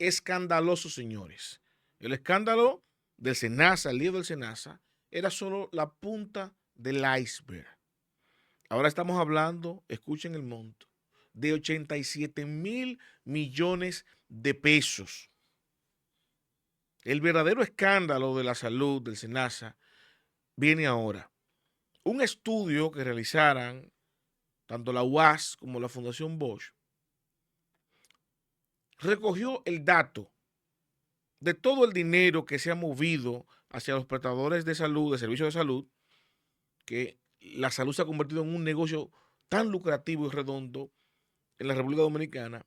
escandaloso, señores. El escándalo del SENASA, el lío del SENASA, era solo la punta del iceberg. Ahora estamos hablando, escuchen el monto, de 87.000 millones de pesos. El verdadero escándalo de la salud del SENASA viene ahora. Un estudio que realizaran tanto la UAS como la Fundación Bosch recogió el dato de todo el dinero que se ha movido hacia los prestadores de salud, de servicios de salud, que la salud se ha convertido en un negocio tan lucrativo y redondo en la República Dominicana,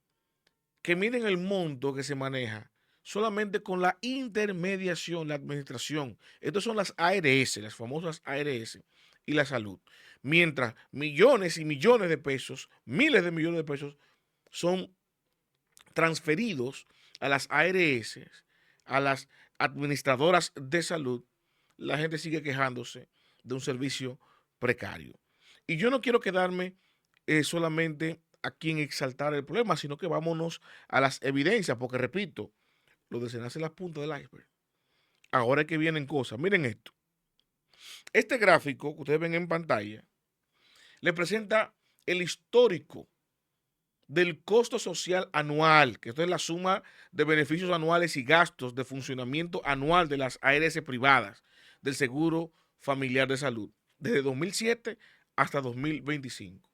que miren el monto que se maneja solamente con la intermediación, la administración. Estas son las ARS, las famosas ARS y la salud. Mientras millones y millones de pesos, miles de millones de pesos, son transferidos a las ARS, a las administradoras de salud, la gente sigue quejándose de un servicio precario. Y yo no quiero quedarme solamente aquí en exaltar el problema, sino que vámonos a las evidencias, porque repito, lo de SENASA es la punta del iceberg. Ahora es que vienen cosas. Miren esto. Este gráfico que ustedes ven en pantalla le presenta el histórico del costo social anual, que esto es la suma de beneficios anuales y gastos de funcionamiento anual de las ARS privadas del Seguro Familiar de Salud, desde 2007 hasta 2025.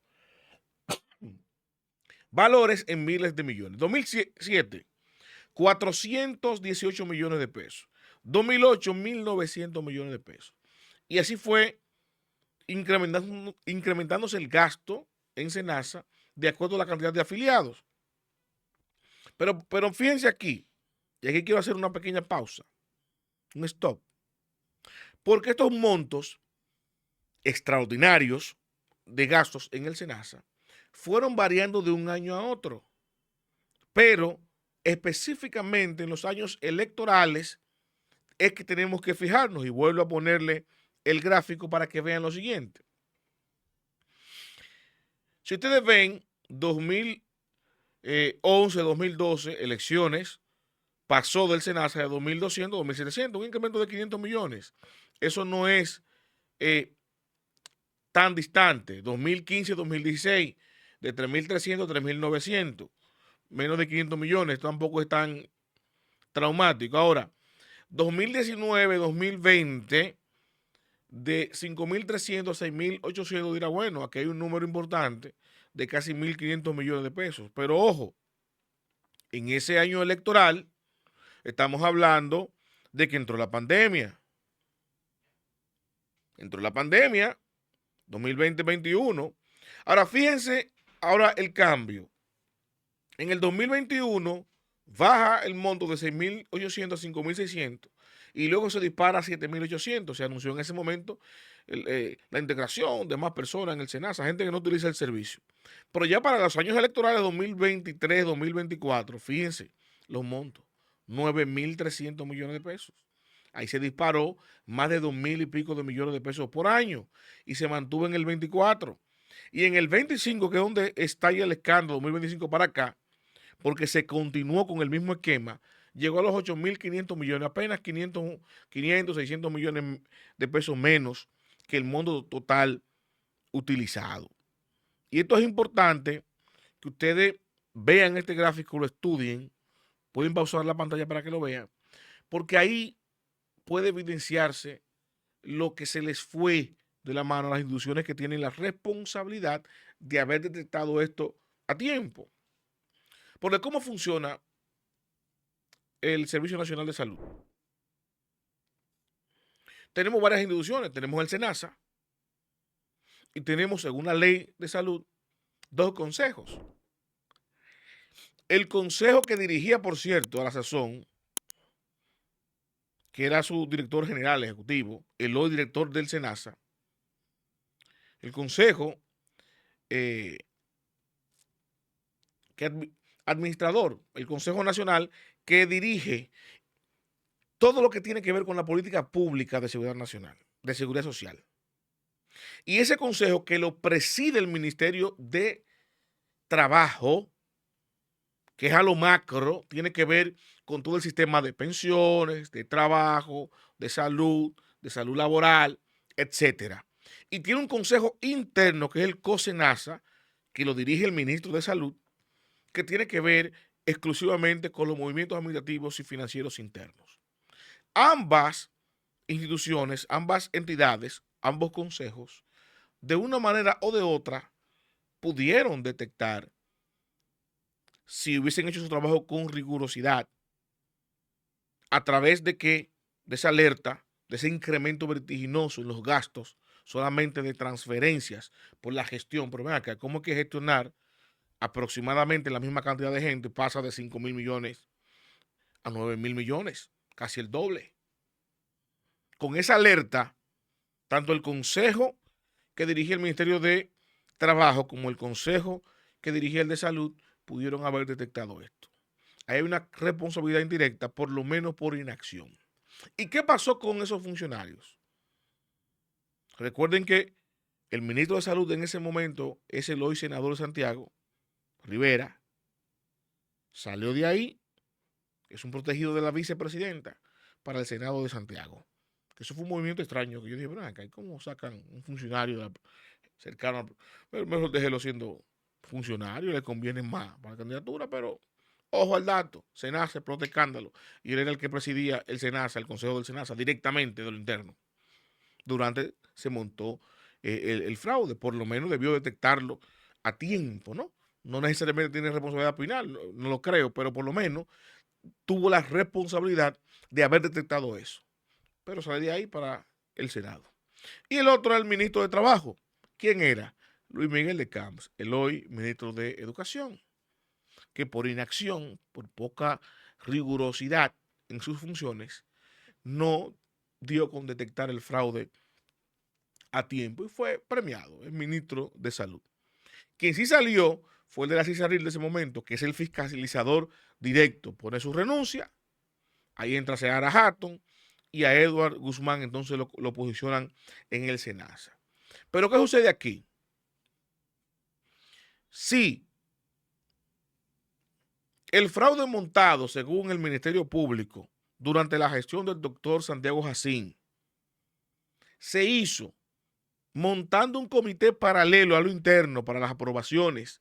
Valores en miles de millones. 2007, 418 millones de pesos. 2008, 1.900 millones de pesos. Y así fue incrementándose el gasto en SENASA de acuerdo a la cantidad de afiliados. Pero fíjense aquí, y aquí quiero hacer una pequeña pausa, un stop, porque estos montos extraordinarios de gastos en el SENASA fueron variando de un año a otro, pero específicamente en los años electorales es que tenemos que fijarnos, y vuelvo a ponerle el gráfico para que vean lo siguiente. Si ustedes ven 2011, 2012, elecciones, pasó del SENASA de 2.200 a 2.700, un incremento de 500 millones. Eso no es tan distante. 2015, 2016, de 3.300 a 3.900, menos de 500 millones, tampoco es tan traumático. Ahora, 2019, 2020, de 5.300 a 6.800, dirá, bueno, aquí hay un número importante de casi 1.500 millones de pesos. Pero ojo, en ese año electoral estamos hablando de que entró la pandemia. Entró la pandemia, 2020-21. Ahora, fíjense, ahora el cambio. En el 2021 baja el monto de 6.800 a 5.600 y luego se dispara a 7.800. Se anunció en ese momento la integración de más personas en el SENASA, gente que no utiliza el servicio. Pero ya para los años electorales 2023, 2024, fíjense los montos, 9.300 millones de pesos. Ahí se disparó más de 2.000 y pico de millones de pesos por año y se mantuvo en el 24. Y en el 25, que es donde estalla el escándalo, 2025 para acá, porque se continuó con el mismo esquema, llegó a los 8.500 millones, apenas 500, 600 millones de pesos menos que el monto total utilizado. Y esto es importante que ustedes vean este gráfico, lo estudien, pueden pausar la pantalla para que lo vean, porque ahí puede evidenciarse lo que se les fue de la mano a las instituciones que tienen la responsabilidad de haber detectado esto a tiempo. Porque ¿cómo funciona el Servicio Nacional de Salud? Tenemos varias instituciones, tenemos el SENASA y tenemos, según la ley de salud, dos consejos. El consejo que dirigía, por cierto, a la sazón, que era su director general ejecutivo, el hoy director del SENASA, el consejo administrador, el Consejo Nacional, que dirige todo lo que tiene que ver con la política pública de seguridad nacional, de seguridad social. Y ese consejo que lo preside el Ministerio de Trabajo, que es a lo macro, tiene que ver con todo el sistema de pensiones, de trabajo, de salud laboral, etcétera. Y tiene un consejo interno que es el COSENASA, que lo dirige el ministro de Salud, que tiene que ver exclusivamente con los movimientos administrativos y financieros internos. Ambas instituciones, ambas entidades, ambos consejos, de una manera o de otra, pudieron detectar, si hubiesen hecho su trabajo con rigurosidad, a través de esa alerta, de ese incremento vertiginoso en los gastos, solamente de transferencias por la gestión. Pero ven acá, ¿cómo hay que gestionar aproximadamente la misma cantidad de gente? Pasa de 5.000 millones a 9.000 millones, casi el doble. Con esa alerta, tanto el consejo que dirigía el Ministerio de Trabajo como el consejo que dirigía el de Salud pudieron haber detectado esto. Hay una responsabilidad indirecta, por lo menos por inacción. ¿Y qué pasó con esos funcionarios? Recuerden que el ministro de Salud en ese momento es el hoy senador de Santiago, Rivera. Salió de ahí, es un protegido de la vicepresidenta para el Senado de Santiago. Eso fue un movimiento extraño que yo dije, bueno, ¿cómo sacan un funcionario cercano? Pero mejor déjelo siendo funcionario, le conviene más para la candidatura, pero ojo al dato, SENASA explota escándalo. Y él era el que presidía el SENASA, el consejo del SENASA, directamente de lo interno. Durante se montó el fraude, por lo menos debió detectarlo a tiempo, ¿no? No necesariamente tiene responsabilidad penal, no lo creo, pero por lo menos tuvo la responsabilidad de haber detectado eso. Pero sale de ahí para el Senado. Y el otro era el ministro de Trabajo. ¿Quién era? Luis Miguel de Camps, el hoy ministro de Educación, que por inacción, por poca rigurosidad en sus funciones, no dio con detectar el fraude a tiempo y fue premiado, el ministro de Salud. Quien sí salió fue el de la CISARIL de ese momento, que es el fiscalizador directo. Pone su renuncia, ahí entra Seara Hatton y a Edward Guzmán entonces lo posicionan en el SENASA. Pero ¿qué sucede aquí? Sí, el fraude montado, según el Ministerio Público, durante la gestión del doctor Santiago Jacín, se hizo montando un comité paralelo a lo interno para las aprobaciones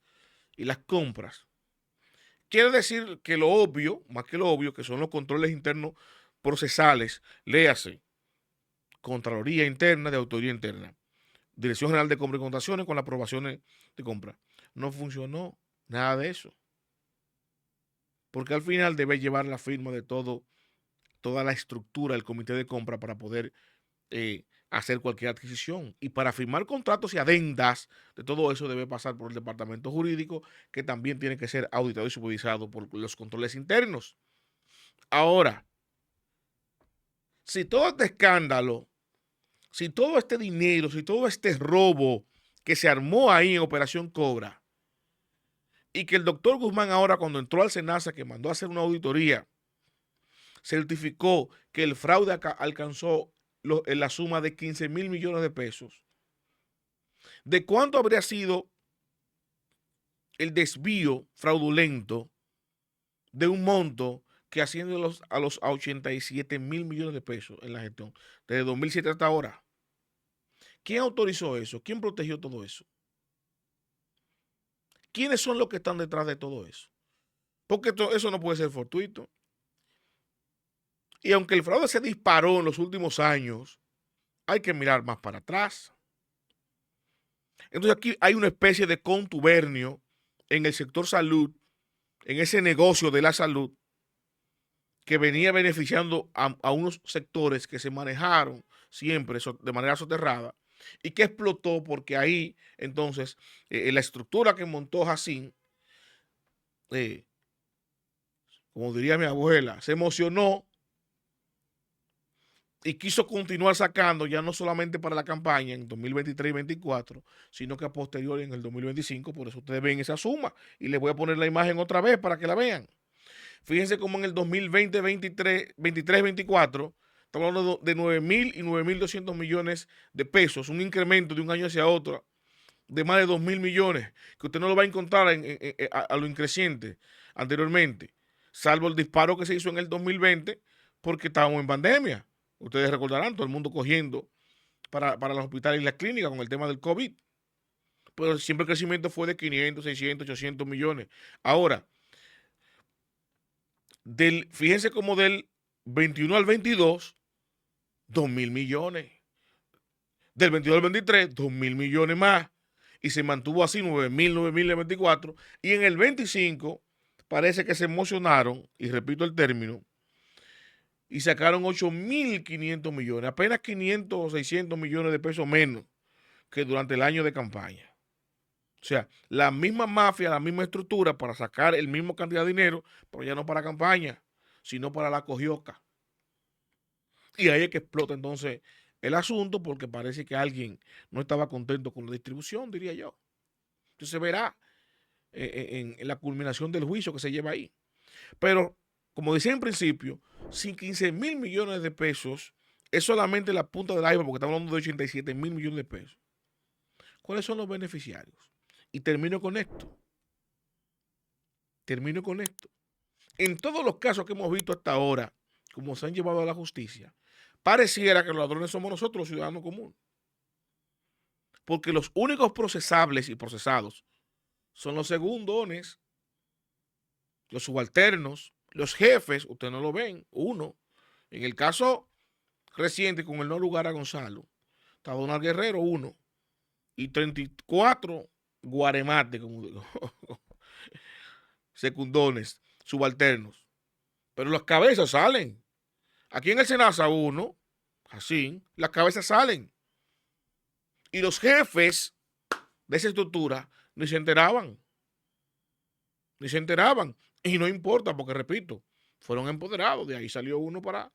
y las compras. Quiere decir que lo obvio, más que lo obvio, que son los controles internos procesales, léase, Contraloría Interna de Autoría Interna, Dirección General de Compra y Contrataciones con las aprobaciones de compra. No funcionó nada de eso. Porque al final debe llevar la firma de toda la estructura del comité de compra para poder hacer cualquier adquisición. Y para firmar contratos y adendas de todo eso debe pasar por el departamento jurídico, que también tiene que ser auditado y supervisado por los controles internos. Ahora, si todo este escándalo, si todo este dinero, si todo este robo que se armó ahí en Operación Cobra, y que el doctor Guzmán ahora cuando entró al SENASA, que mandó a hacer una auditoría, certificó que el fraude alcanzó la suma de 15.000 millones de pesos. ¿De cuánto habría sido el desvío fraudulento de un monto que asciende a los 87.000 millones de pesos en la gestión desde 2007 hasta ahora? ¿Quién autorizó eso? ¿Quién protegió todo eso? ¿Quiénes son los que están detrás de todo eso? Porque eso no puede ser fortuito. Y aunque el fraude se disparó en los últimos años, hay que mirar más para atrás. Entonces aquí hay una especie de contubernio en el sector salud, en ese negocio de la salud, que venía beneficiando a unos sectores que se manejaron siempre de manera soterrada y que explotó porque ahí entonces la estructura que montó Jacín, como diría mi abuela, se emocionó y quiso continuar sacando ya no solamente para la campaña en 2023 y 2024, sino que a posteriori en el 2025. Por eso ustedes ven esa suma y les voy a poner la imagen otra vez para que la vean. Fíjense cómo en el 2020, 23, 24, estamos hablando de 9.000 y 9.200 millones de pesos, un incremento de un año hacia otro de más de 2.000 millones, que usted no lo va a encontrar a lo increciente anteriormente. salvo el disparo que se hizo en el 2020, porque estábamos en pandemia. Ustedes recordarán, todo el mundo cogiendo para los hospitales y las clínicas con el tema del COVID. Pero siempre el crecimiento fue de 500, 600, 800 millones. Ahora, fíjense como del 21 al 22, 2.000 millones. Del 22 al 23, 2.000 millones más. Y se mantuvo así, 9.000 el 24. Y en el 25 parece que se emocionaron, y repito el término, y sacaron 8.500 millones, apenas 500 o 600 millones de pesos menos que durante el año de campaña. O sea, la misma mafia, la misma estructura para sacar el mismo cantidad de dinero, pero ya no para campaña, sino para la cogioca. Y ahí es que explota entonces el asunto, porque parece que alguien no estaba contento con la distribución, diría yo. Entonces se verá en la culminación del juicio que se lleva ahí. Pero, como decía en principio, sin 15.000 millones de pesos es solamente la punta del iceberg, porque estamos hablando de 87.000 millones de pesos. ¿Cuáles son los beneficiarios? Y termino con esto. En todos los casos que hemos visto hasta ahora, como se han llevado a la justicia, pareciera que los ladrones somos nosotros, los ciudadanos comunes. Porque los únicos procesables y procesados son los segundones, los subalternos, los jefes, ustedes no lo ven, uno. En el caso reciente con el no lugar a Gonzalo, está Donald Guerrero, uno, y 34 guaremates, como digo, secundones, subalternos. Pero las cabezas salen. Aquí en el Senasa uno, así, las cabezas salen. Y los jefes de esa estructura ni se enteraban. Y no importa, porque repito, fueron empoderados. De ahí salió uno para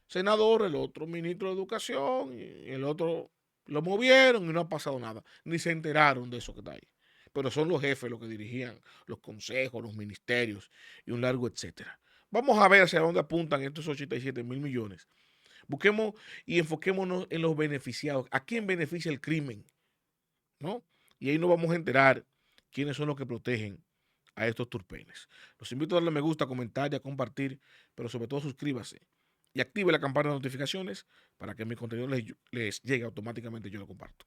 senador, el otro ministro de Educación, y el otro lo movieron y no ha pasado nada. Ni se enteraron de eso que está ahí. Pero son los jefes los que dirigían los consejos, los ministerios y un largo etcétera. Vamos a ver hacia dónde apuntan estos 87.000 millones. Busquemos y enfoquémonos en los beneficiados. ¿A quién beneficia el crimen? ¿No? Y ahí nos vamos a enterar quiénes son los que protegen a estos turpenes. Los invito a darle me gusta, comentar y a compartir, pero sobre todo suscríbase y active la campana de notificaciones para que mi contenido les llegue automáticamente y yo lo comparto.